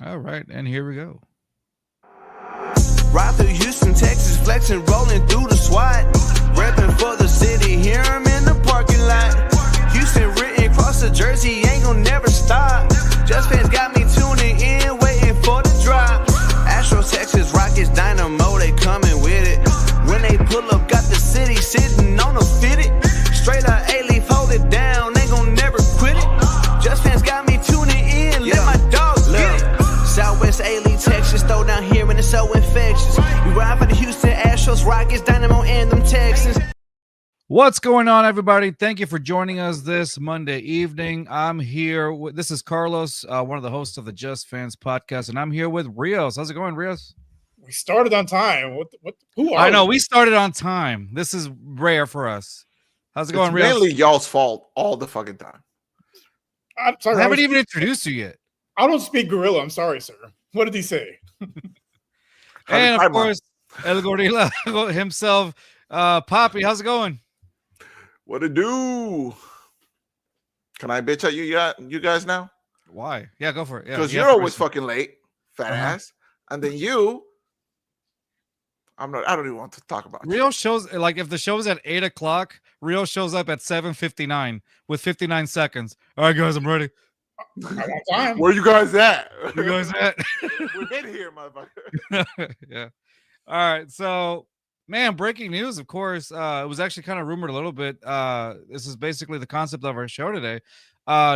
All right, and here we go. Ride through Houston, Texas, flexing, rolling through the SWAT. Repping for the city, hear 'em in the parking lot. Houston written across the jersey, ain't gon' never stop. Just fans got me tuning in, waiting for the drop. Astros, Texas, Rockets, Dynamo, they coming with it. When they pull up, got the city sitting on a fitted. Straight up A-Leaf, hold it down, ain't gon' never quit it. Just fans got me tuning in, let my dogs get it. Southwest A-Leaf, Texas, throw down here and it's so infectious. We ride for the Houston Astros, Rockets, Dynamo, and them Texans. What's going on, everybody? Thank you for joining us this Monday evening. I'm here. This is Carlos, one of the hosts of the Just Fans podcast, and I'm here with Rios. How's it going, Rios? We started on time. What? Who are I know we? we started on time. This is rare for us. How's it going, It's Rios? mainly y'all's fault all the fucking time. I'm sorry. I haven't even introduced you yet. I don't speak gorilla. I'm sorry, sir. What did he say? And of course, El Gorilla himself, Poppy. How's it going? What to do? Can I bitch at you guys now? Why? Yeah, go for it. Because Yeah, you're always fucking late, fat Uh-huh. ass. And then you, I don't even want to talk about you. Rio shows, like, if the show is at 8 o'clock, Rio shows up at 7:59 with 59 seconds. All right, guys, I'm ready. I'm on time. Where you guys at? You guys at? We've been here, motherfucker. Yeah. All right. So, man, breaking news, of course. It was actually kind of rumored a little bit. This is basically the concept of our show today.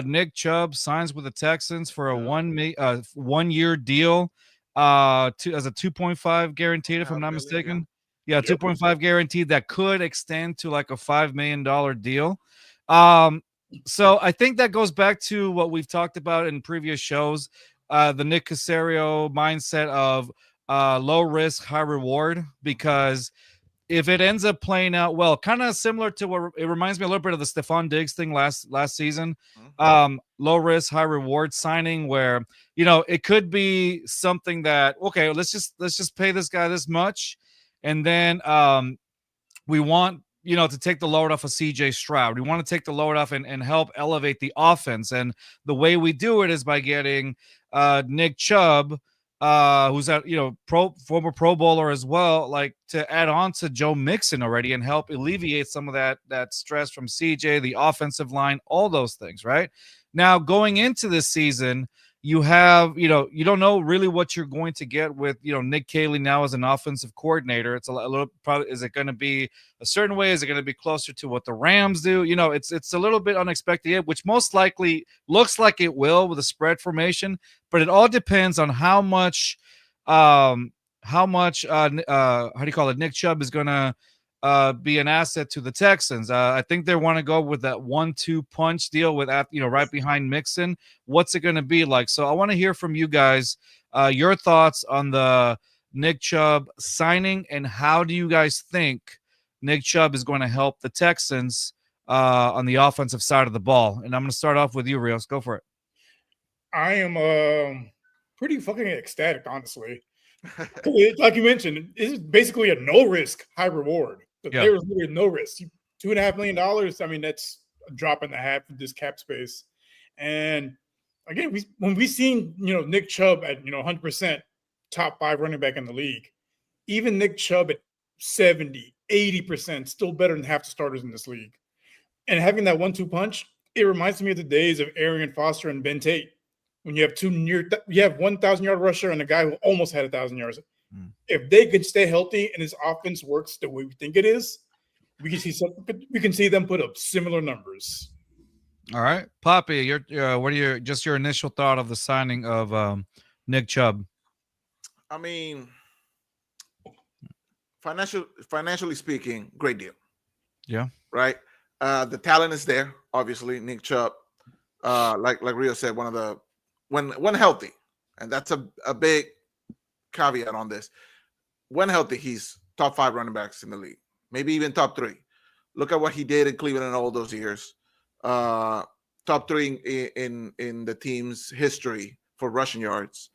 Nick Chubb signs with the Texans for a 1 year deal. As a 2.5 guaranteed, if I'm not mistaken. Yeah, 2.5 guaranteed that could extend to like a $5 million deal. So I think that goes back to what we've talked about in previous shows. The Nick Caserio mindset of low risk, high reward, because if it ends up playing out well, kind of similar to what it reminds me a little bit of the Stephon Diggs thing last season. Low risk, high reward signing where, it could be something that, okay, let's just pay this guy this much. And then we want, to take the load off of CJ Stroud. We want to take the load off and help elevate the offense. And the way we do it is by getting Nick Chubb, who's a former Pro Bowler as well, like to add on to Joe Mixon already and help alleviate some of that stress from CJ, the offensive line, all those things, right? Now, going into this season, you have, you don't know really what you're going to get with, Nick Caley now as an offensive coordinator. It's a little, probably, is it going to be a certain way? Is it going to be closer to what the Rams do? It's a little bit unexpected, which most likely looks like it will with a spread formation, but it all depends on how much Nick Chubb is going to be an asset to the Texans. I think they want to go with that 1-2 punch deal with, right behind Mixon. What's it going to be like? So I want to hear from you guys, your thoughts on the Nick Chubb signing, and how do you guys think Nick Chubb is going to help the Texans on the offensive side of the ball? And I'm going to start off with you, Rios. Go for it. I am pretty fucking ecstatic, honestly. Like you mentioned, it's basically a no risk, high reward. But there was really no risk. $2.5 million. I mean, that's a drop in the hat for this cap space. And again, when we seen Nick Chubb at 100% top 5 running back in the league, even Nick Chubb at 70, 80%, still better than half the starters in this league. And having that 1-2 punch, it reminds me of the days of Arian Foster and Ben Tate. When you have you have 1,000-yard rusher and a guy who almost had 1,000 yards. If they can stay healthy and his offense works the way we think it is, we can see them put up similar numbers. All right, Poppy, what are your initial thought of the signing of Nick Chubb? I mean, financially speaking, great deal. Yeah. Right. The talent is there. Obviously, Nick Chubb, like Rio said, one of the when healthy, and that's a big caveat on this. When healthy, he's top 5 running backs in the league, maybe even top 3. Look at what he did in Cleveland in all those years. Top 3 in the team's history for rushing yards.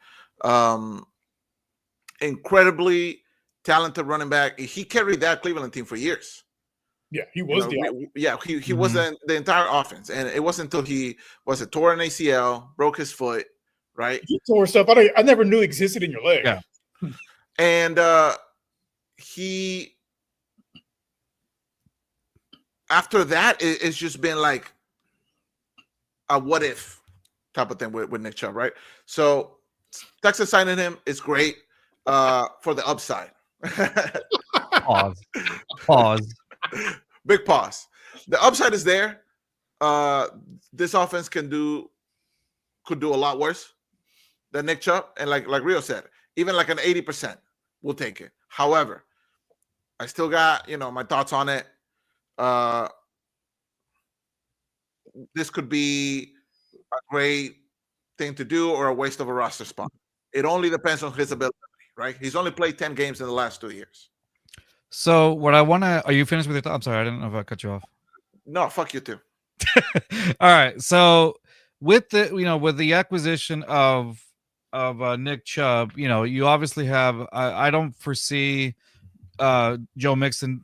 Incredibly talented running back. He carried that Cleveland team for years. Yeah, he was he was the entire offense, and it wasn't until he tore an ACL, broke his foot, right? Or stuff I never knew existed in your leg. Yeah. And he, after that, it's just been like a what if type of thing with Nick Chubb, right? So Texas signing him is great for the upside. Pause. Big pause. The upside is there. This offense could do a lot worse than Nick Chubb, and like Rio said, even like an 80%, we'll take it. However, I still got my thoughts on it. This could be a great thing to do or a waste of a roster spot. It only depends on his ability, right? He's only played 10 games in the last 2 years. So what I want to, are you finished with your thought? I'm sorry, I didn't know if I cut you off. No, fuck you too. All right. So with the acquisition of Nick Chubb, you obviously have, I don't foresee Joe Mixon,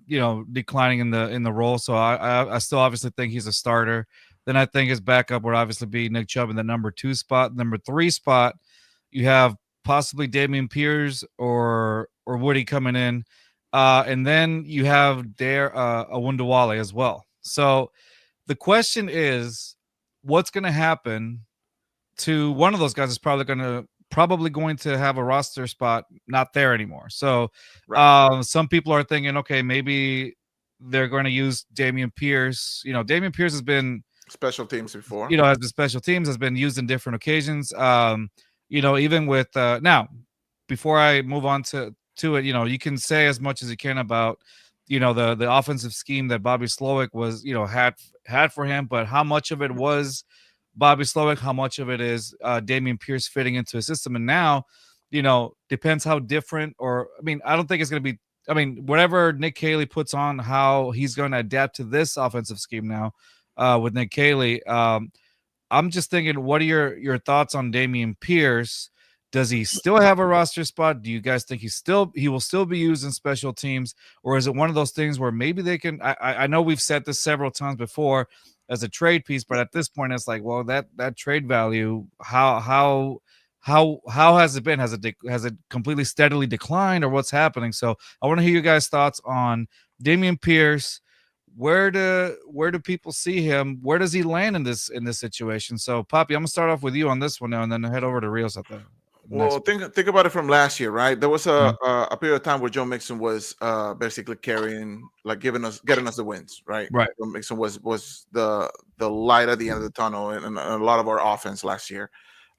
declining in the role. So I still obviously think he's a starter. Then I think his backup would obviously be Nick Chubb in the number 2 spot. Number 3 spot, you have possibly Dameon Pierce or Woody coming in. And then you have Awundawale as well. So the question is, what's going to happen to one of those guys? Is probably going to have a roster spot not there anymore. So some people are thinking, okay, maybe they're going to use Dameon Pierce. Dameon Pierce has been special teams before. Has been special teams, has been used in different occasions. Even with now, before I move on to it, you can say as much as you can about the offensive scheme that Bobby Slowick was had for him, but how much of it was Bobby Slowick, how much of it is Dameon Pierce fitting into his system? And now, depends how different, I don't think it's going to be, whatever Nick Caley puts on, how he's going to adapt to this offensive scheme now with Nick Caley. I'm just thinking, what are your thoughts on Dameon Pierce? Does he still have a roster spot? Do you guys think he will still be used in special teams? Or is it one of those things where maybe they can, I know we've said this several times before as a trade piece, but at this point it's like, well, that trade value, how has it been? Has it completely steadily declined, or what's happening? So I want to hear you guys' thoughts on Dameon Pierce. Where do people see him? Where does he land in this situation? So Poppy, I'm gonna start off with you on this one now, and then head over to Rios at the well, think about it from last year, right? There was a period of time where Joe Mixon was basically carrying, like getting us the wins, right? Right. Joe Mixon was the light at the end of the tunnel in a lot of our offense last year.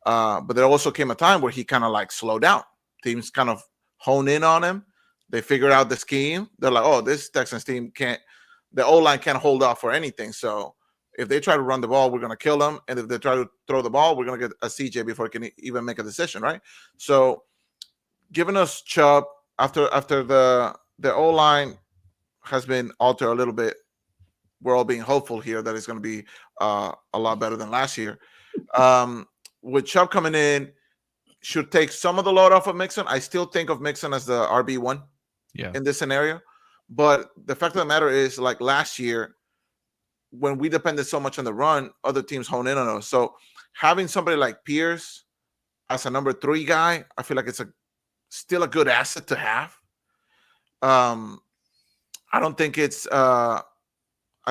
But there also came a time where he kind of like slowed down. Teams kind of hone in on him. They figured out the scheme. They're like, oh, this Texans team the O-line can't hold off for anything. So if they try to run the ball, we're going to kill them. And if they try to throw the ball, we're going to get a CJ before he can even make a decision, right? So giving us Chubb after the O-line has been altered a little bit. We're all being hopeful here that it's going to be a lot better than last year. With Chubb coming in, should take some of the load off of Mixon. I still think of Mixon as the RB1 in this scenario. But the fact of the matter is, like last year, when we depended so much on the run, other teams hone in on us. So having somebody like Pierce as a number 3 guy, I feel like it's still a good asset to have. I don't think it's I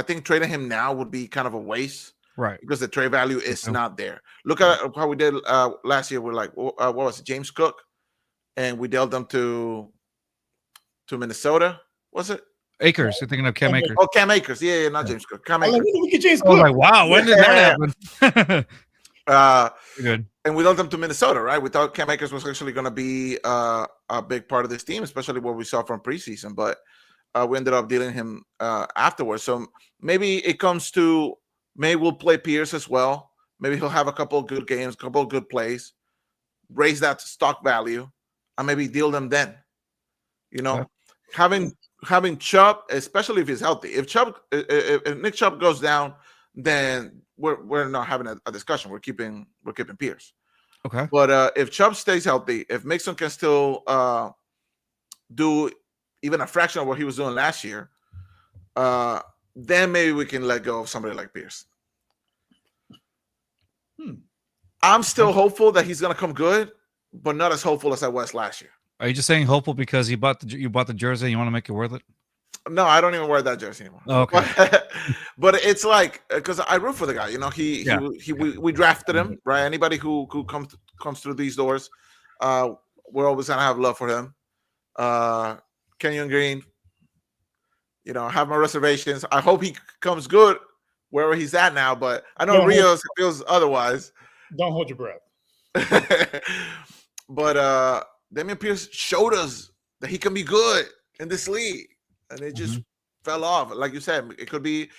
think trading him now would be kind of a waste. Right. Because the trade value is not there. Look at how we did last year. We're like, what was it? James Cook. And we dealt them to Minnesota. Was it? Akers. You're thinking of Cam Akers. Oh, Cam Akers. Yeah, not James Cook. Cam Akers. Look at James Oh, Cook. like, wow. When did that happen? Good. And we dealt them to Minnesota, right? We thought Cam Akers was actually going to be a big part of this team, especially what we saw from preseason. But we ended up dealing him afterwards. So maybe it comes to, maybe we'll play Pierce as well. Maybe he'll have a couple of good games, a couple of good plays, raise that stock value, and maybe deal them then. Having Chubb, especially if he's healthy. If Nick Chubb goes down, then we're not having a discussion. We're keeping Pierce. Okay. But if Chubb stays healthy, if Mixon can still do even a fraction of what he was doing last year, then maybe we can let go of somebody like Pierce. I'm still hopeful that he's gonna come good, but not as hopeful as I was last year. Are you just saying hopeful because you bought the jersey and you want to make it worth it? No, I don't even wear that jersey anymore. Oh, okay. But it's like because I root for the guy. You know, we drafted him, right? Anybody who comes through these doors, we're always gonna have love for him. Kenyon Green, you know, I have my reservations. I hope he comes good wherever he's at now, but I know Rios feels otherwise. Don't hold your breath. But Dameon Pierce showed us that he can be good in this league, and it just fell off. Like you said, it could be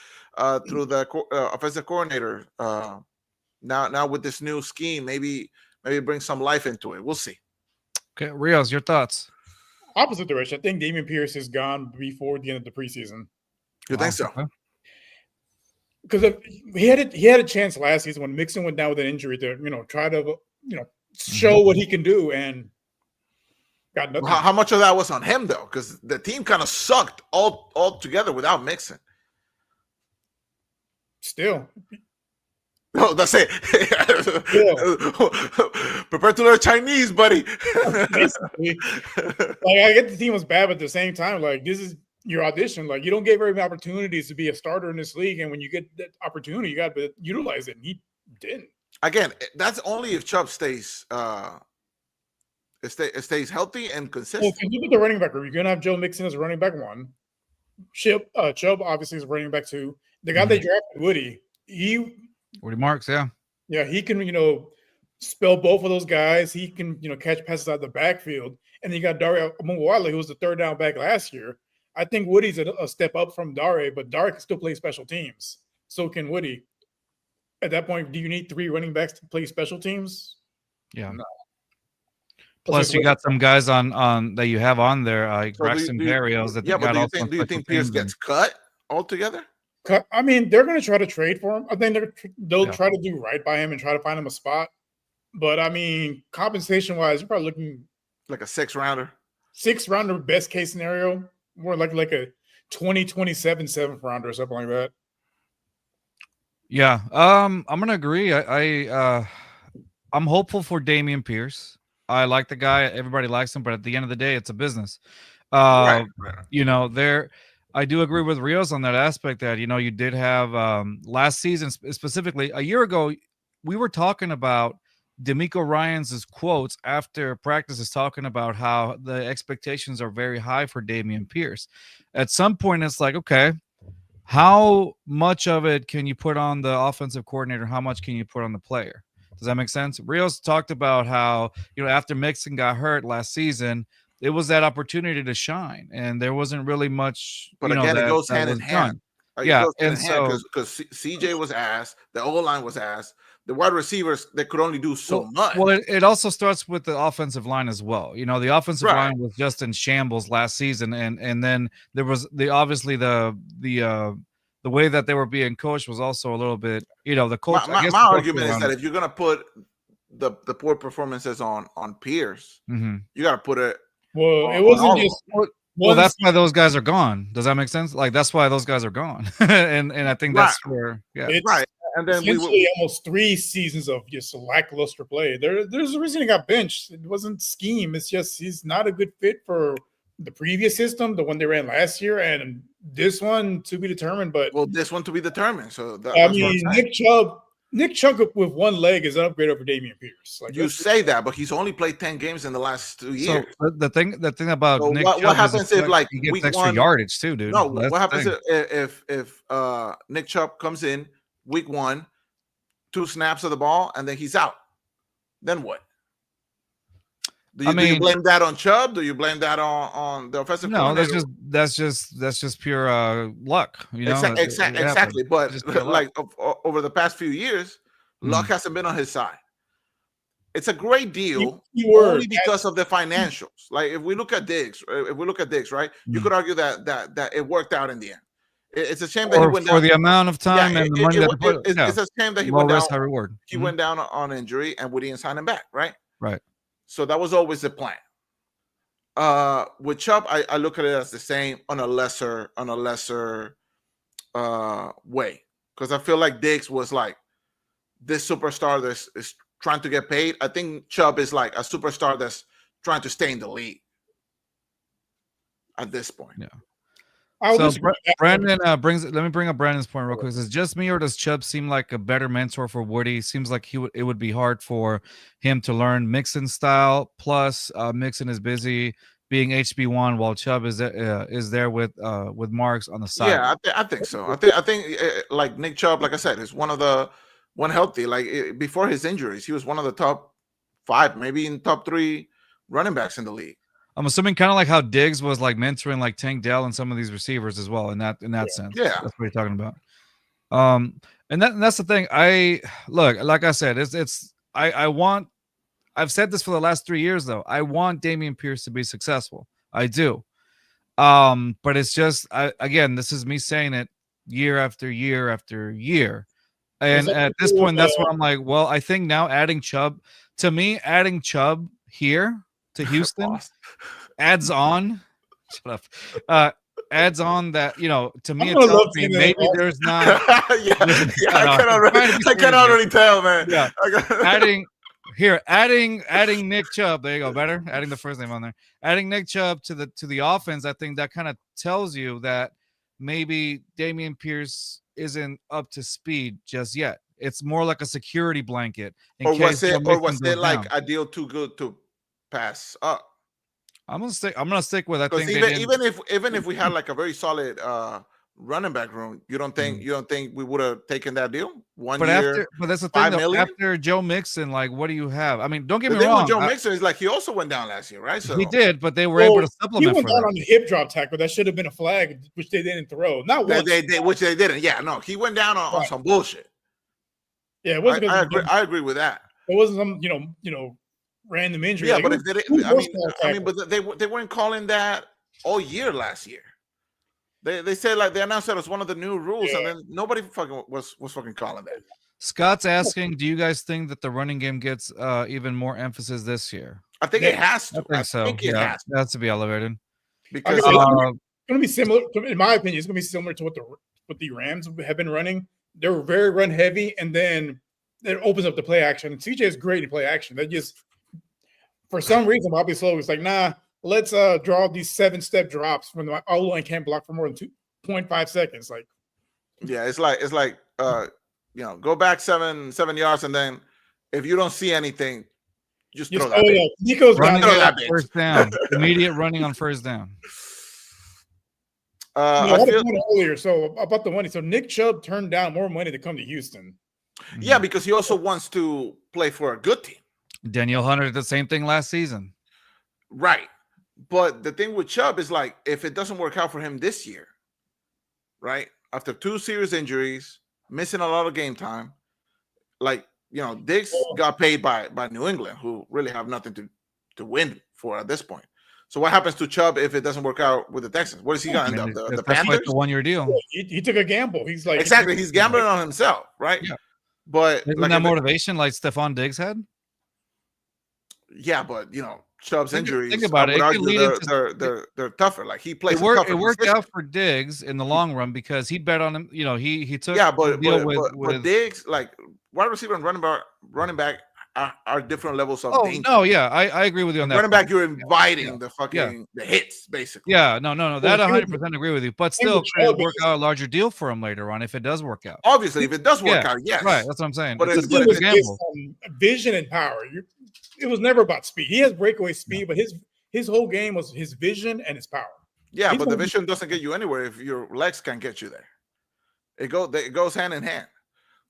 through the offensive coordinator. Now with this new scheme, maybe bring some life into it. We'll see. Okay, Rios, your thoughts? Opposite direction. I think Dameon Pierce is gone before the end of the preseason. You think so? Because he had a chance last season when Mixon went down with an injury to try to show what he can do, and got nothing. How much of that was on him though? Because the team kind of sucked all together without Mixon. Still. No, that's it. Prepare to learn Chinese, buddy. Basically, like I get the team was bad, but at the same time, like this is your audition. Like you don't get very many opportunities to be a starter in this league, and when you get that opportunity, you got to utilize it. And he didn't. Again, that's only if Chubb stays healthy and consistent. Well, if you look at the running back group, you're gonna have Joe Mixon as a running back 1. Chubb obviously is a running back 2. The guy they drafted, Woody Marks, yeah, he can spell both of those guys. He can catch passes out of the backfield, and then you got Dare Ogunbowale, who was the 3rd down back last year. I think Woody's a step up from Dare, but Dare can still play special teams. So can Woody. At that point, do you need 3 running backs to play special teams? Yeah. No. Plus, you got some guys on that you have on there, like Braxton Berrios. Do you think Pierce gets cut altogether? I mean, they're going to try to trade for him. I think they'll try to do right by him and try to find him a spot. But I mean, compensation-wise, you're probably looking like a 6th-rounder. 6th-rounder, best case scenario. More like a 2027 7th-rounder or something like that. Yeah, I'm gonna agree. I'm hopeful for Dameon Pierce. I like the guy. Everybody likes him, but at the end of the day, it's a business. Right. I do agree with Rios on that aspect that you did have last season specifically a year ago. We were talking about D'Amico Ryans' quotes after practices, talking about how the expectations are very high for Dameon Pierce. At some point, it's like, okay, how much of it can you put on the offensive coordinator? How much can you put on the player? Does that make sense? Rios talked about how, after Mixon got hurt last season, it was that opportunity to shine, and there wasn't really much. But again, it goes hand in hand. Yeah, and so because CJ was asked, the O-line was asked, the wide receivers they could only do so much. Well, it also starts with the offensive line as well. The offensive line was just in shambles last season, and then there was the way that they were being coached was also a little bit, the coach. My argument is that if you're gonna put the poor performances on Pierce, you got to put it. Well, it wasn't just. Well, that's why those guys are gone. Does that make sense? Like that's why those guys are gone, and I think that's where, it's right. And then almost 3 seasons of just lackluster play. There's a reason he got benched. It wasn't scheme. It's just he's not a good fit for the previous system, the one they ran last year, and this one to be determined. But this one to be determined. So Nick Chubb with one leg is an upgrade over Dameon Pierce. Like you say that, but he's only played 10 games in the last 2 years. So the thing about Nick Chubb, what happens if like he gets week extra 1 yardage too, dude? No, what happens if Nick Chubb comes in week 1, 2 snaps of the ball, and then he's out? Then what? Do you blame that on Chubb? Do you blame that on the offensive coordinator? No, that's just pure luck. Exactly. But like over the past few years, luck hasn't been on his side. It's a great deal only because of the financials. Like if we look at Diggs, right? You could argue that it worked out in the end. It's a shame that he went down for the amount of time and the money that he put. It's a shame that he went down. High reward. He went down on injury, and we didn't sign him back, right? Right. So that was always the plan. With Chubb, I look at it as the same on a lesser way, because I feel like Diggs was like this superstar that is trying to get paid. I think Chubb is like a superstar that's trying to stay in the league at this point. Yeah. So Brandon let me bring up Brandon's point real quick. Is it just me, or does Chubb seem like a better mentor for Woody? Seems like it would be hard for him to learn Mixon style. Plus, Mixon is busy being HB1 while Chubb is there with Marks on the side. Yeah, I think so. I think like Nick Chubb, like I said, is one healthy. Like before his injuries, he was one of the top 5, maybe in top 3 running backs in the league. I'm assuming kind of like how Diggs was like mentoring like Tank Dell and some of these receivers as well in that sense. Yeah, that's what you're talking about. And that's the thing. Like I said, I've said this for the last 3 years though. I want Dameon Pierce to be successful. I do. But it's just again, this is me saying it year after year after year. And at this point, that's where I'm like, well, I think now adding Chubb here to Houston adds on. Shut up. Adds on that, to me, it tells me maybe there's not. I can already tell, man. Yeah. Adding Nick Chubb. There you go. Better adding the first name on there. Adding Nick Chubb to the offense. I think that kind of tells you that maybe Dameon Pierce isn't up to speed just yet. It's more like a security blanket. Or was it like a deal too good to pass up? I'm gonna stick with. I think even if we had like a very solid running back room, you don't think we would have taken that deal? But that's the thing. Though, after Joe Mixon, like, what do you have? I mean, don't get me wrong. With Joe Mixon is like he also went down last year, right? So he did, but they were able to supplement. He went down on the hip drop tackle. That should have been a flag, which they didn't throw. Not once. Which they didn't. Yeah, no, he went down on some bullshit. Yeah, it wasn't. I agree with that. It wasn't some random injury. Yeah, but if but they weren't calling that all year last year. They said, like, they announced that as one of the new rules, and then nobody fucking was fucking calling that. Scott's asking, do you guys think that the running game gets even more emphasis this year? I think it has to. I think it has to be elevated. Because it's going to be similar, in my opinion, it's going to be similar to what the Rams have been running. They're very run heavy, and then it opens up the play action. And CJ is great in play action. They just, for some reason, Bobby Slow was like, nah, let's draw these 7-step drops when the O-line can't block for more than 2.5 seconds. Like, yeah, it's like go back 7 yards, and then if you don't see anything, just throw that. Yeah. Nico's running on first down. Immediate running on first down. I had a point earlier. So about the money. So Nick Chubb turned down more money to come to Houston. Yeah, because he also wants to play for a good team. Danielle Hunter did the same thing last season. Right. But the thing with Chubb is, like, if it doesn't work out for him this year, right? After 2 serious injuries, missing a lot of game time, like, Diggs got paid by New England, who really have nothing to win for at this point. So what happens to Chubb if it doesn't work out with the Texans? What is he going to end up? The Panthers? Like the 1-year deal. He took a gamble. He's like, exactly. He's gambling on himself, right? Yeah. But isn't that motivation like Stephon Diggs had? Yeah, but Chubb's injuries. Think about it. They're tougher. Like, he plays. It worked out for Diggs in the long run because he bet on him. He took. Yeah, but Diggs, like, wide receiver and running back are different levels of danger. No, yeah, I agree with you on that. Running back, you're inviting the hits, basically. Yeah, no, that 100% agree with you. But still, could work out a larger deal for him later on if it does work out. Obviously, if it does work out, yes. Right, that's what I'm saying. But it's a gamble. Vision and power. It was never about speed. He has breakaway speed, but his whole game was his vision and his power. Yeah, but the vision doesn't get you anywhere if your legs can't get you there. It goes hand in hand.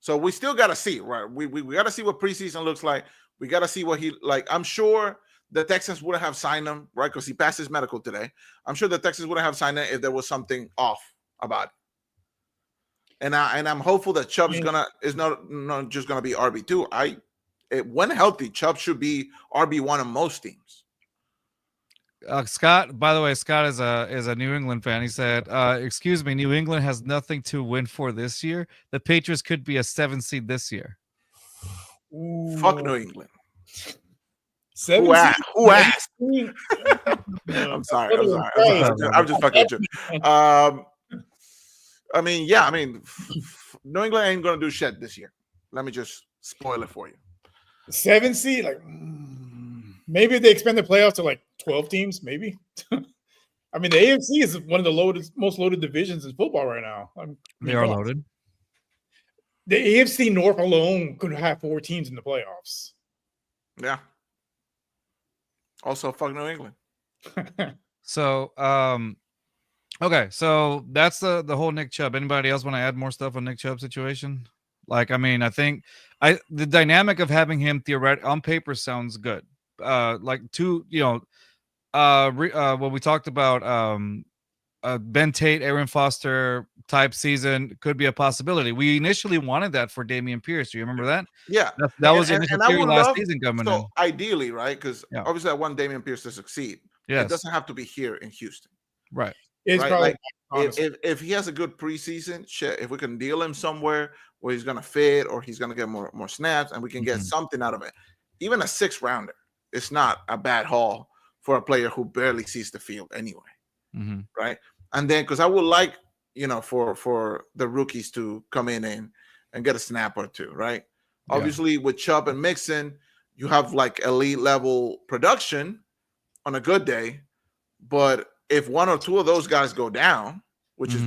So we still got to see, right? We got to see what preseason looks like. We got to see what he like. I'm sure the Texans wouldn't have signed him, right? Because he passed his medical today. I'm sure the Texans wouldn't have signed him if there was something off about it. And I'm hopeful that Chubb is not just gonna be RB2. When healthy, Chubb should be RB1 on most teams. Scott, by the way, Scott is a New England fan. He said, excuse me, New England has nothing to win for this year. The Patriots could be a 7 seed this year. Ooh. Fuck New England. Who asked? I'm sorry. I'm just fucking with you. I mean, New England ain't gonna do shit this year. Let me just spoil it for you. 7 seed, like maybe if they expand the playoffs to like 12 teams, maybe. I mean, the AFC is one of the most loaded divisions in football right now. They are loaded. The AFC North alone could have 4 teams in the playoffs. Yeah. Also, fuck New England. So, okay, so that's the whole Nick Chubb. Anybody else want to add more stuff on Nick Chubb situation? Like, I mean, I think the dynamic of having him on paper sounds good. Like when we talked about Ben Tate, Aaron Foster type season could be a possibility. We initially wanted that for Dameon Pierce. Do you remember that? Yeah, that was the initial theory last season coming in. Ideally, right? Because obviously I want Dameon Pierce to succeed. It doesn't have to be here in Houston. Right. It's right? probably like, if he has a good preseason, shit, if we can deal him somewhere where he's gonna fit or he's gonna get more snaps and we can get something out of it. Even a 6th rounder, it's not a bad haul for a player who barely sees the field anyway. Right. And then because I would like, for the rookies to come in and get a snap or two, right? Yeah. Obviously, with Chubb and Mixon, you have like elite level production on a good day. But if 1 or 2 of those guys go down, which is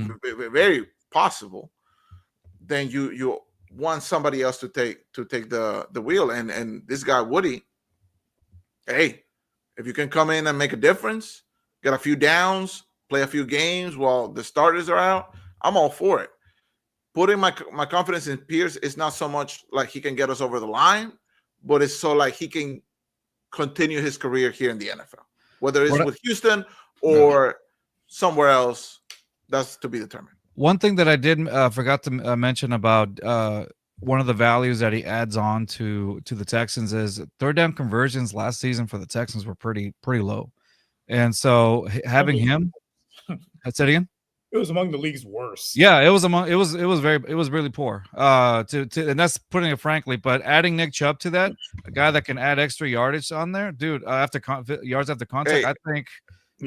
very possible, then you want somebody else to take the wheel. And this guy, Woody, hey, if you can come in and make a difference, get a few downs, play a few games while the starters are out, I'm all for it. Putting my confidence in Pierce is not so much like he can get us over the line, but it's so like he can continue his career here in the NFL. Whether it's with Houston or somewhere else, that's to be determined. One thing that I did forgot to mention about one of the values that he adds on to the Texans is 3rd down conversions last season for the Texans were pretty low. And so having him, I said again, it was among the league's worst. Yeah, it was really poor. And that's putting it frankly. But adding Nick Chubb to that, a guy that can add extra yardage on there, dude, yards after contact,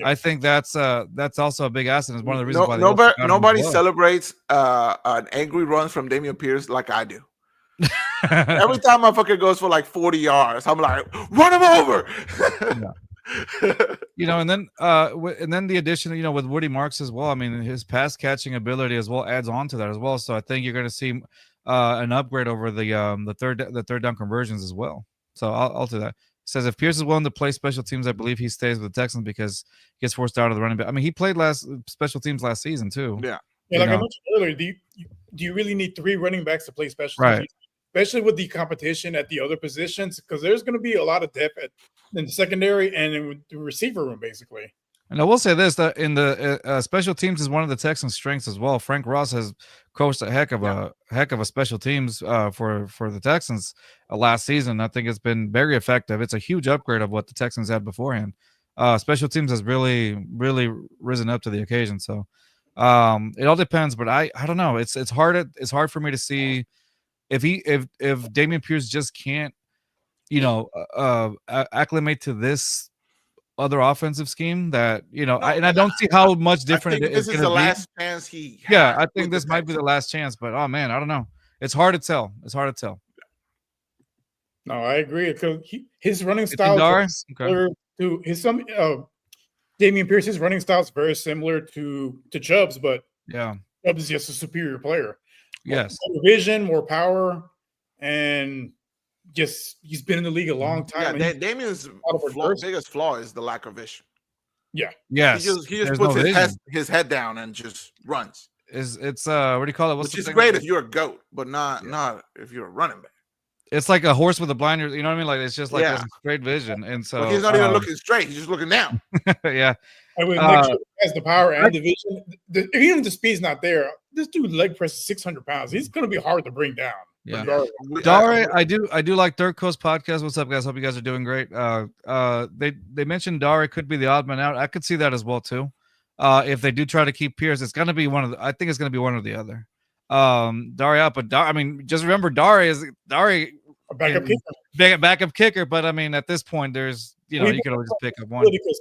I think that's also a big asset. It's one of the reasons why nobody celebrates an angry run from Dameon Pierce like I do. Every time my fucker goes for like 40 yards, I'm like, run him over. And then the addition, with Woody Marks as well. I mean, his pass catching ability as well adds on to that as well. So I think you're going to see an upgrade over the third down conversions as well. So I'll do that. It says if Pierce is willing to play special teams, I believe he stays with the Texans because he gets forced out of the running back. I mean, he played special teams last season too. Yeah. Like I mentioned earlier, do you really need 3 running backs to play special teams? Especially with the competition at the other positions, because there's going to be a lot of depth in the secondary and in the receiver room, basically. And I will say this: that in the special teams is one of the Texans' strengths as well. Frank Ross has coached a heck of a special teams for the Texans last season. I think it's been very effective. It's a huge upgrade of what the Texans had beforehand. Special teams has really risen up to the occasion. So it all depends, but I don't know. It's hard for me to see if Dameon Pierce just can't acclimate to this other offensive scheme that I don't see how much different it is. This is the last chance he had. Yeah, I think this might be the last chance, but oh man, I don't know. It's hard to tell. No, I agree because his running style to his Dameon Pierce's running style is very similar to Chubb's, but Chubb's is just a superior player. Yes, more vision, more power, and just he's been in the league a long time. Yeah, Damien's biggest flaw is the lack of vision. Yeah. Yes. He just puts his head down and just runs. It's what do you call it? Which is great if you're a goat, but not if you're a running back. It's like a horse with a blinder. You know what I mean? Like it's just like straight vision, and so he's not even looking straight. He's just looking down. Yeah. And with Nick Chubb has the power and the vision, even if the speed's not there, this dude leg presses 600 pounds. He's going to be hard to bring down. Yeah. Dare, I do like Third Coast Podcast. What's up, guys? Hope you guys are doing great. They mentioned Dare could be the odd man out. I could see that as well too. If they do try to keep Pierce, it's gonna be I think it's gonna be one or the other. Dare out, but I mean, just remember Dare a backup kicker. But I mean, at this point, there's you can always just pick up one because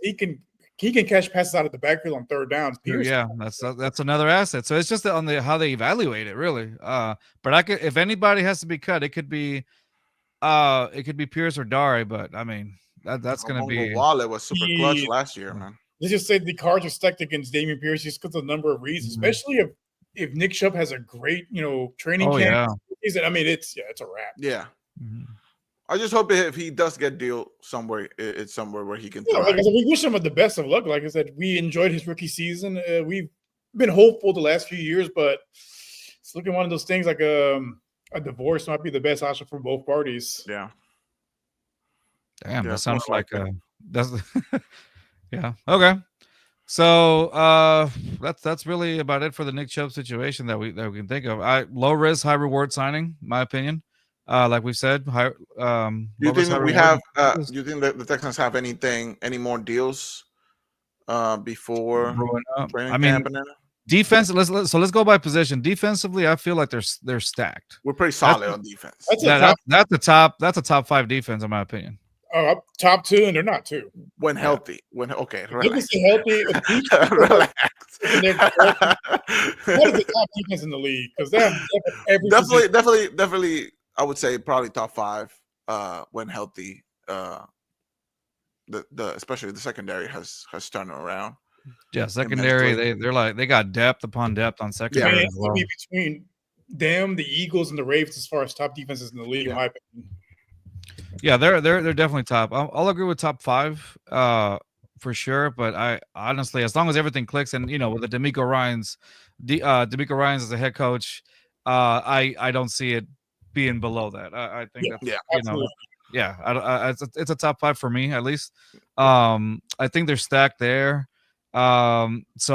he can catch passes out of the backfield on third downs. Pierce. Yeah, that's another asset. So it's just on how they evaluate it, really. But if anybody has to be cut, it could be it could be Pierce or Dari, but I mean that's going to be. Wallet was super clutch last year, man. Let's just say the cards are stacked against Dameon Pierce just because of the number of reasons, especially if Nick Chubb has a great, training camp. Yeah. I mean, it's a wrap. Yeah. I just hope if he does get deal somewhere, it's somewhere where he can. Yeah, like I said, we wish him the best of luck. Like I said, we enjoyed his rookie season. We've been hopeful the last few years, but it's looking one of those things like a divorce might be the best option for both parties. Yeah. Damn, that sounds like that's yeah. Okay. So that's really about it for the Nick Chubb situation that we can think of. Low risk, high reward signing, my opinion. Like we said, high. Do you think that we have? Do you think that the Texans have any more deals before training camp? Defense. Let's go by position. Defensively, I feel like they're stacked. We're pretty solid on defense. That's a top 5 defense in my opinion. Top 2, and they're not 2 when healthy. Okay, relax. Healthy, relax. What is the top defense in the league? Because they have definitely. I would say probably top 5 when healthy. Especially the secondary has turned around. Yeah, secondary. They got depth upon depth on secondary. As well. Between them, the Eagles, and the Ravens as far as top defenses in the league, in my opinion. Yeah, they're definitely top. I'll agree with top 5 for sure. But I honestly, as long as everything clicks, and with the D'Amico Ryans as a head coach, I don't see it being below that. I think it's a top 5 for me at least. I think they're stacked there. So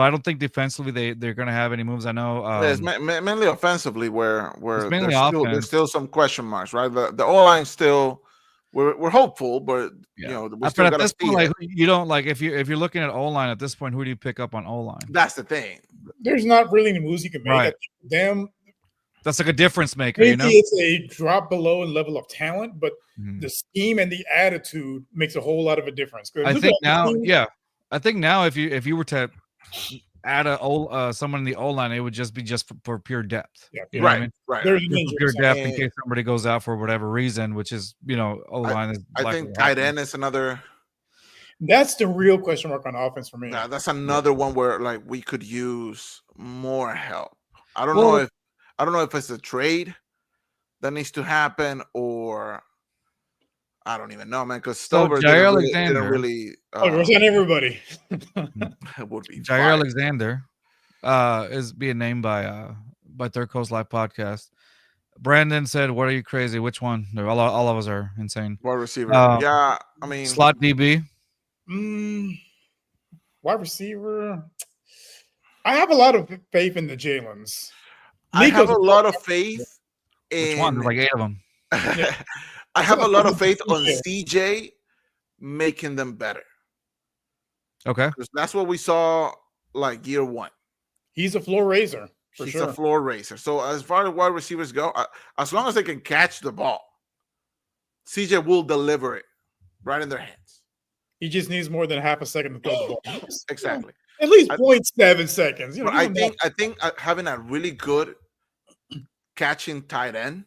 I don't think defensively they're going to have any moves. I know it's mainly offensively where there's still some question marks, right? The O-line still we're hopeful, but we still got to see. Like, you don't like if you're looking at O-line at this point, who do you pick up on O-line? That's the thing. There's not really any moves you can make. Right. That's like a difference maker. Maybe it's a drop below in level of talent, but the scheme and the attitude makes a whole lot of a difference. I think now, if you were to add someone in the O-line, it would just be for pure depth. Yeah, you know what I mean? Right. There's pure depth in case somebody goes out for whatever reason, which is O-line is. I think tight end is another. That's the real question mark on offense for me. Yeah, that's another one where like we could use more help. I don't know if it's a trade that needs to happen or I don't even know, man. Because Stover didn't really. Where's on everybody? It would be Jair Alexander is being named by Third Coast Live Podcast. Brandon said, "What are you crazy? Which one? All of us are insane." Wide receiver. Yeah, I mean slot DB. Wide receiver. I have a lot of faith in the Jalen's. I have a lot of faith in. Which one? There's like 8 of them. I have a lot of faith on CJ making them better. Okay. Because that's what we saw like year 1. He's a floor raiser. He's a floor raiser. So as far as wide receivers go, as long as they can catch the ball, CJ will deliver it right in their hands. He just needs more than half a second to throw the ball. Exactly. At least 0.7 seconds. I think having a really good catching tight end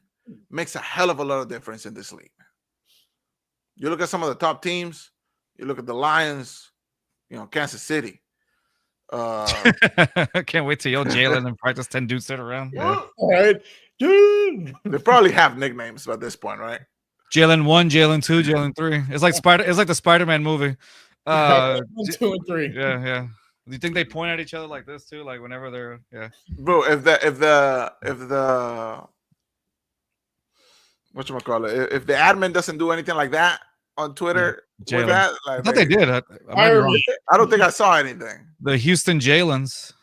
makes a hell of a lot of difference in this league. You look at some of the top teams. You look at the Lions. Kansas City. Can't wait till Jalen and practice 10 dudes sit around. Yeah. All right. They probably have nicknames at this point, right? Jalen 1, Jalen 2, Jalen 3. It's like the Spider-Man movie. 1, 2, and 3. Yeah. Do you think they point at each other like this too? Like whenever they're Bro, if the whatchamacallit, if the admin doesn't do anything like that on Twitter, with that, I thought they did. I don't think I saw anything. The Houston Jalen's.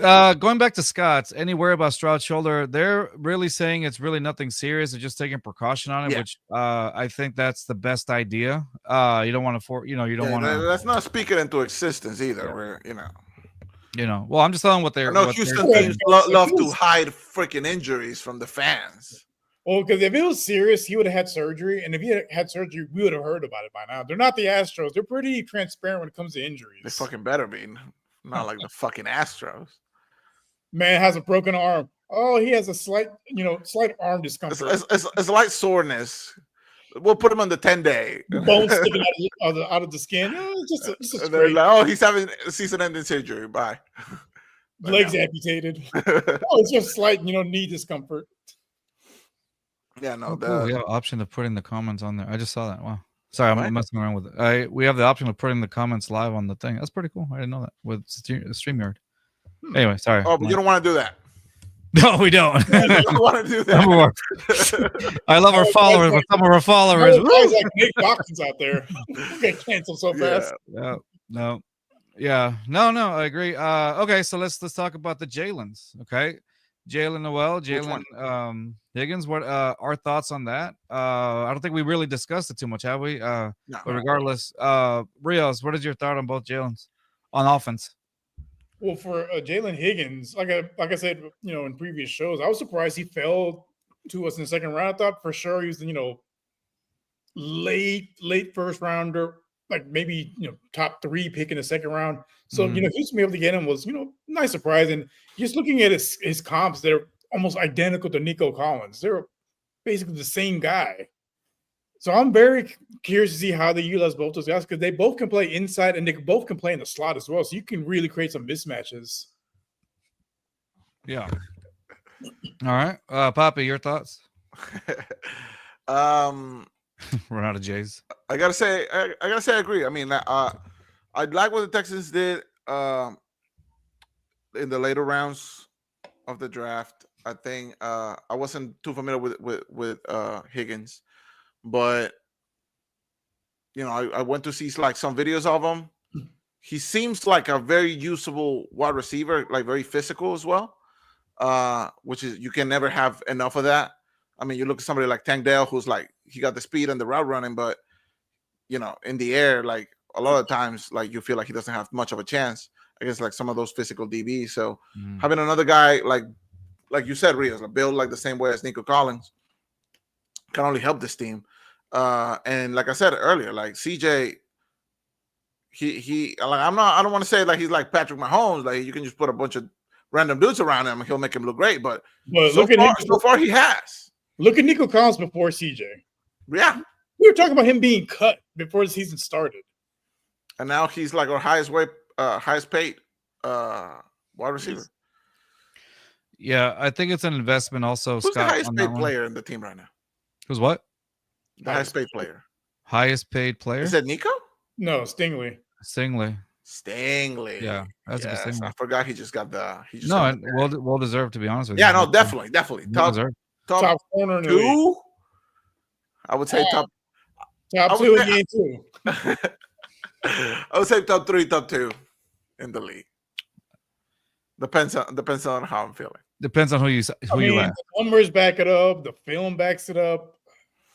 Going back to Scott's, any worry about Stroud's shoulder? They're really saying it's really nothing serious. They're just taking precaution on it, which I think that's the best idea. You don't want to you don't want to. Let's not speak it into existence either. Where well, I'm just telling what they're. I know Houston teams love to hide freaking injuries from the fans. Well, because if it was serious, he would have had surgery, and if he had surgery, we would have heard about it by now. They're not the Astros. They're pretty transparent when it comes to injuries. They fucking better be. Not like the fucking Astros. Man has a broken arm. Oh, he has a slight arm It's, discomfort. it's like soreness. We'll put him on the 10-day. Bones sticking out of the skin. Just a And they're scrape. like, oh, he's having season-ending surgery. Bye. Legs amputated. Oh, it's just slight, knee discomfort. Yeah, no. Cool. We have an option to put in the comments on there. I just saw that. Wow. Sorry, I'm messing around with it. We have the option of putting the comments live on the thing. That's pretty cool. I didn't know that with StreamYard. Anyway, sorry. Oh, but you don't want to do that. No, we don't. You don't want to do that. I love our followers, but some of our followers. Guys like Nick Dawkins out there get canceled so fast. Yeah. No. Yeah. No. I agree. Okay, so let's talk about the Jalen's. Okay, Jalen Noel, Jalen Higgins. What our thoughts on that? I don't think we really discussed it too much, have we? No. But regardless, Rios, what is your thought on both Jalen's on offense? Well, for Jalen Higgins, like I said, in previous shows, I was surprised he fell to us in the second round. I thought for sure he was, late first rounder, like maybe top 3 pick in the second round. So he's be able to get him was nice surprise. And just looking at his comps, they're almost identical to Nico Collins. They're basically the same guy. So I'm very curious to see how they utilize both those guys because they both can play inside and they both can play in the slot as well. So you can really create some mismatches. Yeah. All right. Poppy, your thoughts? Run out of J's. I gotta say I agree. I mean, I like what the Texans did in the later rounds of the draft. I think I wasn't too familiar with Higgins. But I went to see like some videos of him. He seems like a very usable wide receiver, like very physical as well. Which is you can never have enough of that. I mean, you look at somebody like Tank Dell, who's like he got the speed and the route running, but in the air, like a lot of times, like you feel like he doesn't have much of a chance against like some of those physical DBs. So having another guy like you said, Rios, like built like the same way as Nico Collins can only help this team. And like I said earlier, like CJ, he like I don't want to say like he's like Patrick Mahomes, like you can just put a bunch of random dudes around him and he'll make him look great. But so far he has. Look at Nico Collins before CJ. Yeah. We were talking about him being cut before the season started. And now he's like our highest paid wide receiver. Yeah, I think it's an investment also. Who's Scott, the highest paid player in the team right now? Who's what? The highest paid player. Highest paid player? Is that Nico? No, Stingley. Yeah, that's a Stingley. I forgot he just got the. Well deserved, to be honest with you. Yeah, no, definitely. Top corner 2. I would say top 2 in game 2. I would say top 3, top 2 in the league. Depends on how I'm feeling. Depends on who you at. The numbers back it up. The film backs it up.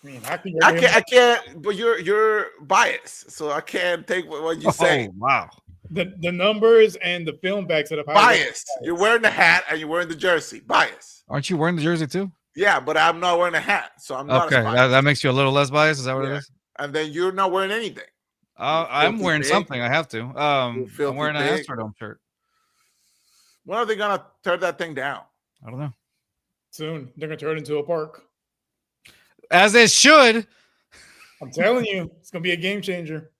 I mean, I can't. But you're biased, so I can't take what you say. Oh, wow. The numbers and the film backs it up. Biased. You're wearing the hat and you're wearing the jersey. Biased. Aren't you wearing the jersey too? Yeah, but I'm not wearing a hat, so I'm not. Okay, that makes you a little less biased. Is that what it is? And then you're not wearing anything. I'm wearing something. I have to. I'm wearing an Astrodome shirt. When are they gonna tear that thing down? I don't know. Soon. They're gonna turn it into a park. As it should. I'm telling you, it's gonna be a game changer.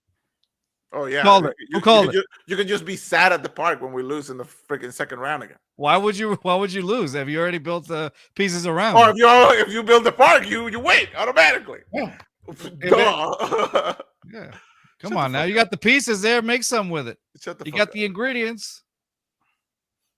Oh yeah. Who called it? You can just be sad at the park when we lose in the freaking second round again. Why would you lose? Have you already built the pieces around? Or if you build the park, you win automatically. Yeah. Yeah. Come on now. You got the pieces there. Make some with it. You got the ingredients.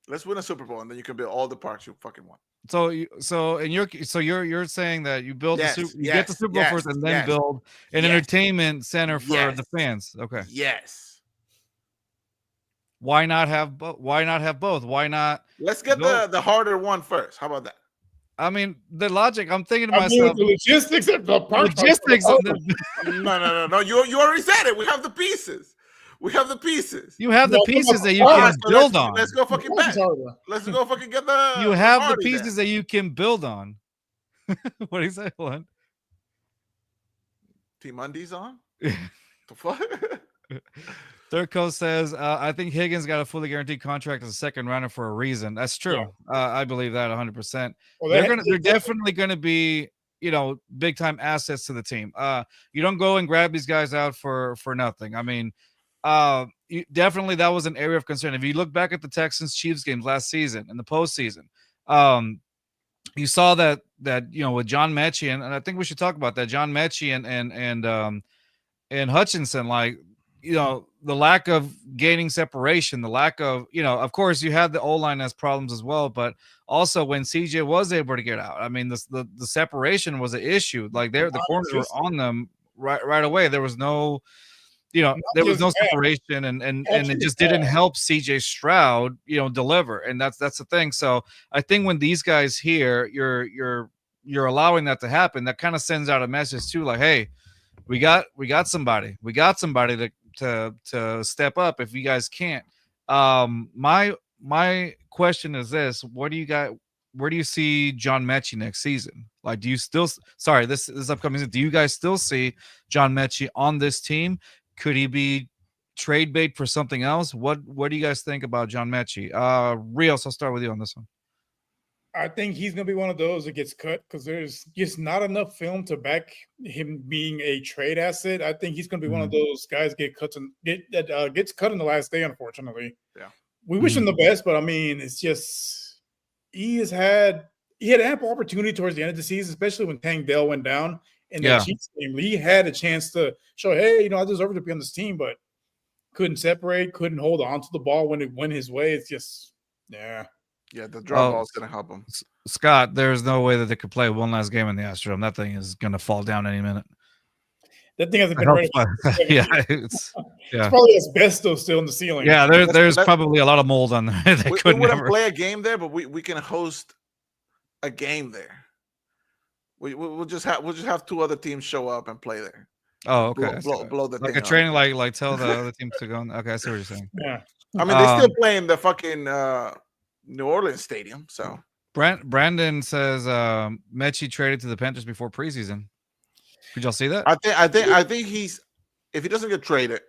Let's win a Super Bowl, and then you can build all the parks you fucking want. So you're saying that you build get the Super Bowl first, and then build an entertainment center for the fans. Okay. Yes. Why not have both? Why not? Let's get the harder one first. How about that? I mean, the logic. I'm thinking to myself, the logistics of the park. No. You already said it. We have the pieces. You have the pieces that you can build on. Let's go fucking bet. Let's go fucking get the. You have the pieces that you can build on. What do you say, Juan? Team Undies on? The fuck? Third Coast says, I think Higgins got a fully guaranteed contract as a second rounder for a reason. That's true. I believe that 100%. Well, They're definitely going to be, big time assets to the team. You don't go and grab these guys out for nothing. I mean, definitely that was an area of concern. If you look back at the Texans Chiefs games last season in the postseason, you saw that with John Mechie, and I think we should talk about that. John Mechie and Hutchinson, like, the lack of gaining separation, the lack of, of course you had the O-line has problems as well, but also when CJ was able to get out, I mean, the separation was an issue. Like the corners were on them right away. There was no, there was no separation, and it just didn't help CJ Stroud, deliver. And that's the thing. So I think when these guys here, you're allowing that to happen, that kind of sends out a message too, like, hey, we got somebody to step up if you guys can't. My question is this: where do you see John Mechie next season? Like, do you still this upcoming season, do you guys still see John Mechie on this team? Could he be trade bait for something else? What do you guys think about John Mechie? Rios, I'll start with you on this one. I think he's going to be one of those that gets cut because there's just not enough film to back him being a trade asset. I think he's going to be one of those guys gets cut in the last day, unfortunately. Yeah. We wish him the best, but I mean, it's just he had ample opportunity towards the end of the season, especially when Tank Dell went down in that Chiefs game. He had a chance to show, hey, I deserve to be on this team, but couldn't separate, couldn't hold on to the ball when it went his way. It's just, Yeah, the drop ball is going to help him. Scott, there's no way that they could play one last game in the Astrodome. That thing is going to fall down any minute. That thing hasn't been ready. It's probably asbestos still in the ceiling. Yeah, there's probably a lot of mold on there. We wouldn't play a game there, but we can host a game there. We'll just have two other teams show up and play there. Oh, okay. Blow the like thing a training, like tell the other teams to go. Okay, I see what you're saying. Yeah. I mean, they're still playing the fucking New Orleans stadium. So Brandon says Mechie traded to the Panthers before preseason. Did y'all see that? I think if he doesn't get traded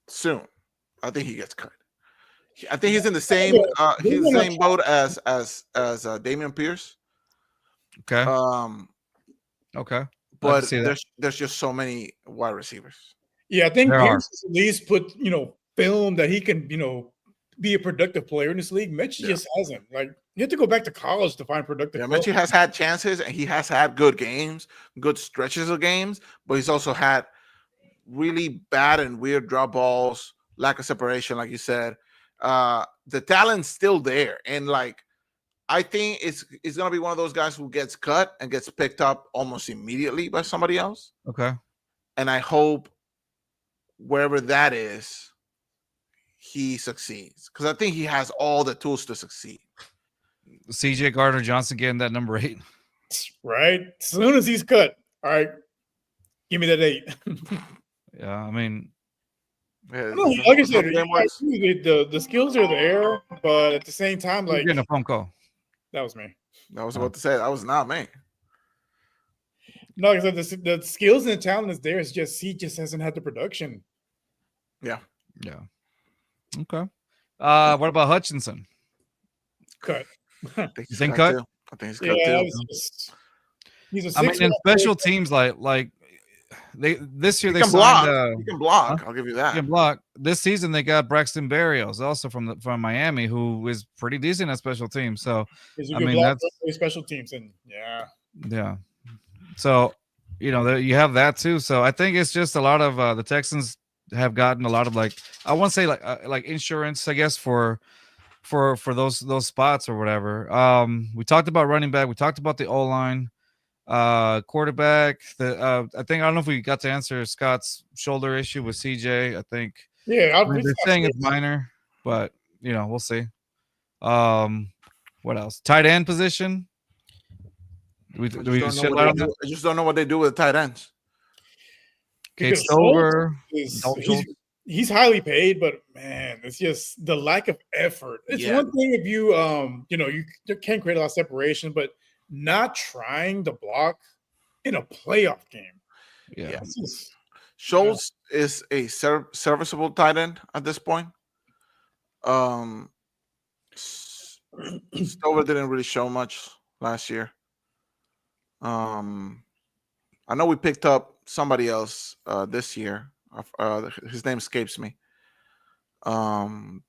soon, I think he gets cut. I think he's in the same boat as Dameon Pierce. Okay. Okay. But there's just so many wide receivers. Yeah, I think Pierce at least put film that he can be a productive player in this league. Mechie just hasn't. Like, you have to go back to college to find productive. Yeah, Mechie has had chances and he has had good games, good stretches of games, but he's also had really bad and weird drop balls, lack of separation, like you said. The talent's still there, and like I think it's gonna be one of those guys who gets cut and gets picked up almost immediately by somebody else. Okay. And I hope wherever that is, he succeeds, because I think he has all the tools to succeed. CJ Gardner-Johnson getting that number 8. Right. As soon as he's cut, all right, give me that 8. Yeah, I mean, like I said, the skills are there, but at the same time, like, you're getting a phone call. That was me. I was about to say that was not me. No, because the skills and the talent is there. It's just he just hasn't had the production. Yeah. Okay. What about Hutchinson? Cut. I think he's cut. Too. I think he's cut too. He's a I mean, in special teams, like this year he they can signed. He can block. I'll give you that. He can block. This season they got Braxton Berrios, also from Miami, who is pretty decent at special teams. So I mean, that's special teams, and yeah. So you have that too. So I think it's just a lot of the Texans have gotten a lot of, like, I won't say like insurance, I guess, for those spots or whatever. We talked about running back. We talked about the O-line. Quarterback. I don't know if we got to answer Scott's shoulder issue with CJ. I think they're saying it's minor, but we'll see. What else? Tight end position. I just don't know what they do with the tight ends. Kate Stover. He's highly paid, but man, it's just the lack of effort. It's one thing if you you can't create a lot of separation, but not trying to block in a playoff game. Yeah. Schultz is a serviceable tight end at this point. Stover didn't really show much last year. I know we picked up somebody else this year. His name escapes me. But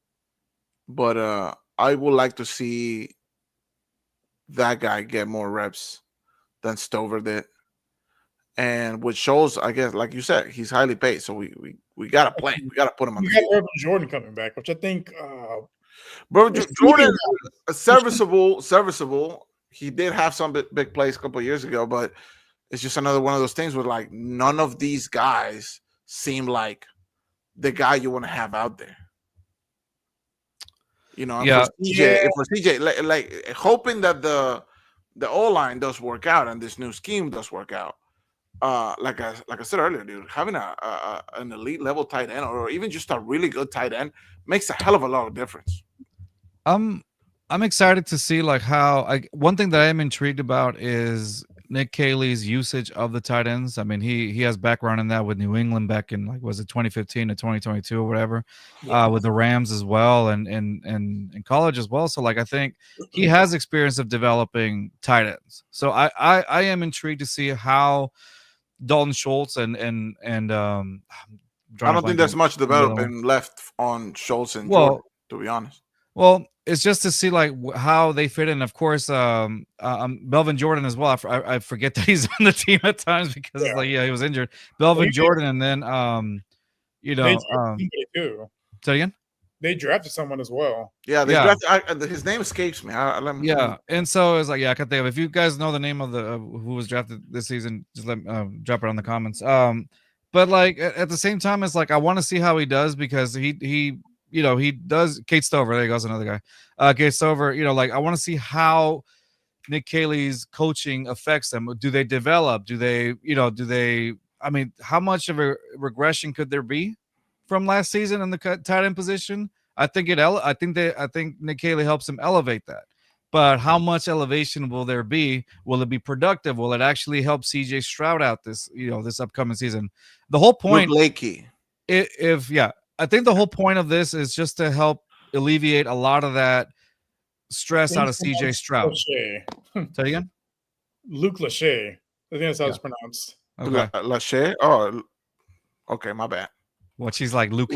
I would like to see that guy get more reps than Stover did. And with Schultz, I guess, like you said, he's highly paid, so we gotta play. We gotta put him on. You got Urban Jordan coming back, which I think. Bro, Jordan, serviceable. He did have some big plays a couple of years ago, but it's just another one of those things where like none of these guys seem like the guy you want to have out there. You know, for CJ, like hoping that the O-line does work out and this new scheme does work out. Like I said earlier, dude, having an elite level tight end or even just a really good tight end makes a hell of a lot of difference. I'm excited to see like how one thing that I am intrigued about is Nick Caley's usage of the tight ends. I mean, he has background in that with New England back in like was it 2015 to 2022 or whatever, with the Rams as well and in college as well. So like I think he has experience of developing tight ends. So I am intrigued to see how Dalton Schultz and I don't think there's much development left on Schultz and Jordan, to be honest. Well, it's just to see like how they fit in. Of course, Melvin Jordan as well. I forget that he's on the team at times because it's like he was injured. Melvin Jordan, and then say again. They drafted someone as well. Yeah, drafted. His name escapes me. And so it's like I can think of. If you guys know the name of the who was drafted this season, just let drop it on the comments. But like at the same time, it's like I want to see how he does because he does. Kate Stover, there goes another guy. Kate Stover, like I want to see how Nick Caley's coaching affects them. Do they develop? Do they? I mean, how much of a regression could there be from last season in the tight end position? I think Nick Caley helps him elevate that. But how much elevation will there be? Will it be productive? Will it actually help CJ Stroud out this upcoming season? The whole point, I think the whole point of this is just to help alleviate a lot of that stress out of CJ Stroud. Say again? Luke Lachey. I think that's how it's pronounced. Okay. Lachey? Oh, okay, my bad. Well, she's like Luke.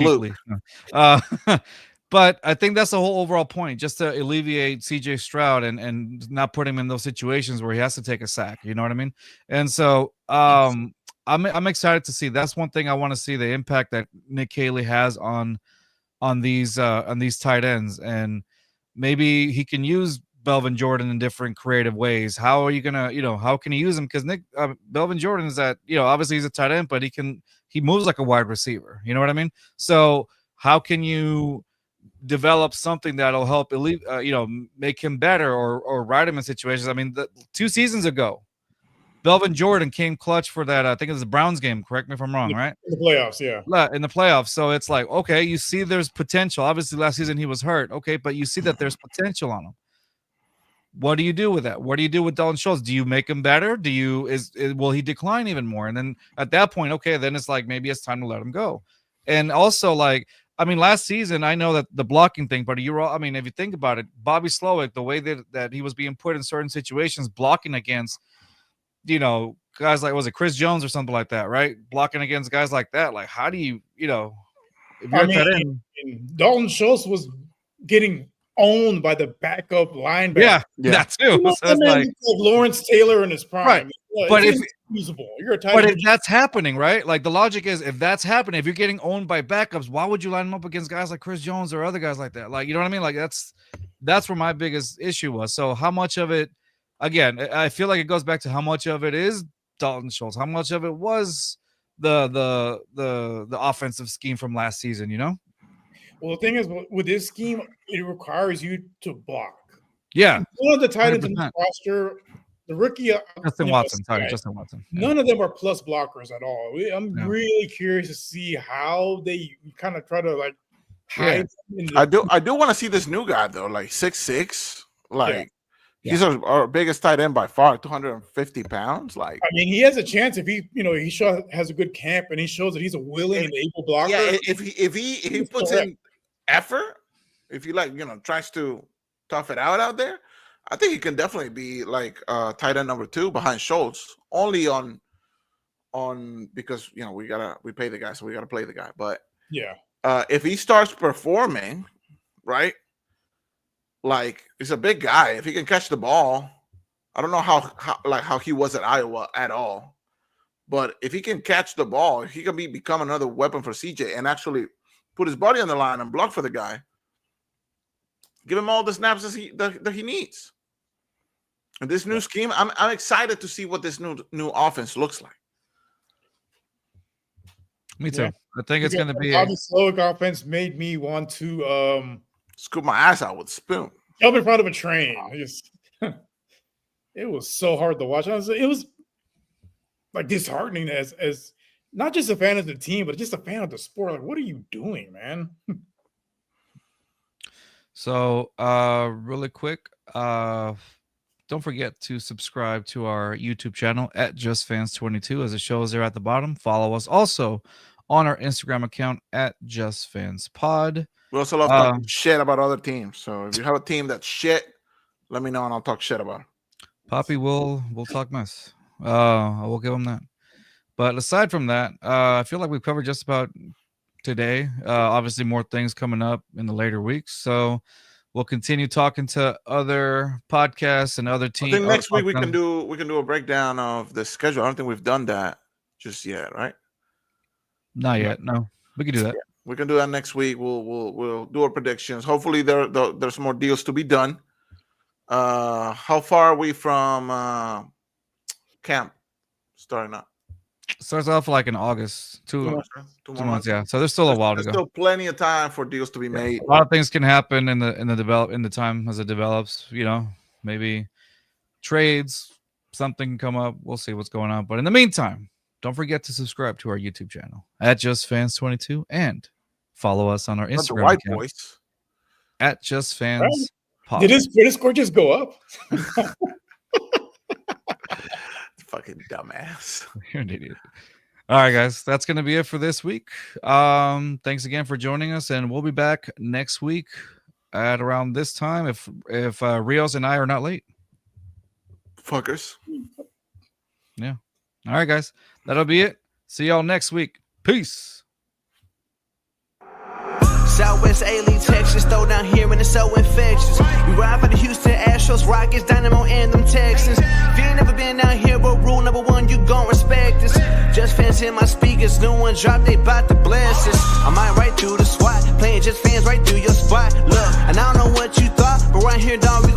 But I think that's the whole overall point, just to alleviate CJ Stroud and not put him in those situations where he has to take a sack. You know what I mean? And so I'm excited to see. That's one thing I want to see, the impact that Nick Caley has on these tight ends, and maybe he can use Melvin Jordan in different creative ways. How are you gonna, how can he use him? Because Melvin Jordan is that, obviously he's a tight end, but he moves like a wide receiver. You know what I mean? So how can you develop something that'll help make him better or ride him in situations? I mean, 2 seasons ago, Melvin Jordan came clutch for that. I think it was the Browns game. Correct me if I'm wrong, right? In the playoffs, yeah. In the playoffs. So it's like, okay, you see there's potential. Obviously, last season he was hurt. Okay, but you see that there's potential on him. What do you do with that? What do you do with Dalton Schultz? Do you make him better? Will he decline even more? And then at that point, okay, then it's like maybe it's time to let him go. And also, like, I mean, last season, I know that the blocking thing, but if you think about it, Bobby Slowick, the way that he was being put in certain situations, blocking against, guys like, was it Chris Jones or something like that, right? Blocking against guys like that. Like, how do you, if you're Dalton Schultz was getting owned by the backup linebacker. Yeah. That too. So it's like Lawrence Taylor in his prime. Right. But if that's happening, right? Like the logic is, if that's happening, if you're getting owned by backups, why would you line them up against guys like Chris Jones or other guys like that? Like, you know what I mean? Like that's where my biggest issue was. So how much of it, again, I feel like it goes back to how much of it is Dalton Schultz, how much of it was the offensive scheme from last season, Well, the thing is, with this scheme, it requires you to block. Yeah. One of the tight ends in the roster, the rookie Justin Watson. None of them are plus blockers at all. I'm really curious to see how they kind of try to like hide. I do want to see this new guy though, like 6'6", like He's our biggest tight end by far, 250 pounds. Like, I mean, he has a chance if he has a good camp and he shows that he's a willing and able blocker. Yeah, if he puts in effort, if he tries to tough it out there, I think he can definitely be like tight end number 2 behind Schultz. Only on because we pay the guy, so we gotta play the guy. But yeah, if he starts performing, right? Like, he's a big guy. If he can catch the ball, I don't know how he was at Iowa at all. But if he can catch the ball, he can become another weapon for CJ and actually put his body on the line and block for the guy. Give him all the snaps that he needs. And this new scheme, I'm excited to see what this new offense looks like. Me too. Yeah. I think it's going to be the Slowick offense made me want to scoop my ass out with a spoon. Jump in front of a train. It was so hard to watch. It was like disheartening as not just a fan of the team, but just a fan of the sport. Like, what are you doing, man? So, really quick, don't forget to subscribe to our YouTube channel at JustFans22, as it shows there at the bottom. Follow us also on our Instagram account at JustFansPod. We also love talking shit about other teams. So if you have a team that's shit, let me know and I'll talk shit about it. Poppy will talk mess. I will give him that. But aside from that, I feel like we've covered just about today. Obviously, more things coming up in the later weeks. So we'll continue talking to other podcasts and other teams. I think next week we can do a breakdown of the schedule. I don't think we've done that just yet, right? Not yet. No, we can do that. Yeah, we can do that next week. We'll do our predictions. Hopefully there's more deals to be done. How far are we from camp starting up? Starts off like in August. Two months, yeah. So there's still a while to go. Still plenty of time for deals to be made. A lot of things can happen in the time as it develops. Maybe trades, something can come up. We'll see what's going on. But in the meantime, don't forget to subscribe to our YouTube channel at JustFans22 and follow us on our Instagram account at JustFans. Did his score just go up? Fucking dumbass. You're an idiot. All right, guys, that's going to be it for this week. Thanks again for joining us, and we'll be back next week at around this time if Rios and I are not late. Fuckers. Yeah. All right, guys, that'll be it. See y'all next week. Peace. Southwest A-League, Texas, throw down here and it's so infectious. We ride for the Houston Astros, Rockets, Dynamo, and them Texans. If you ain't never been down here, but rule number 1, you gon' respect this. Just fans in my speakers, new one drop, they bout to bless us. I might right through the SWAT, playing just fans right through your spot. Look, and I don't know what you thought, but right here, dog, we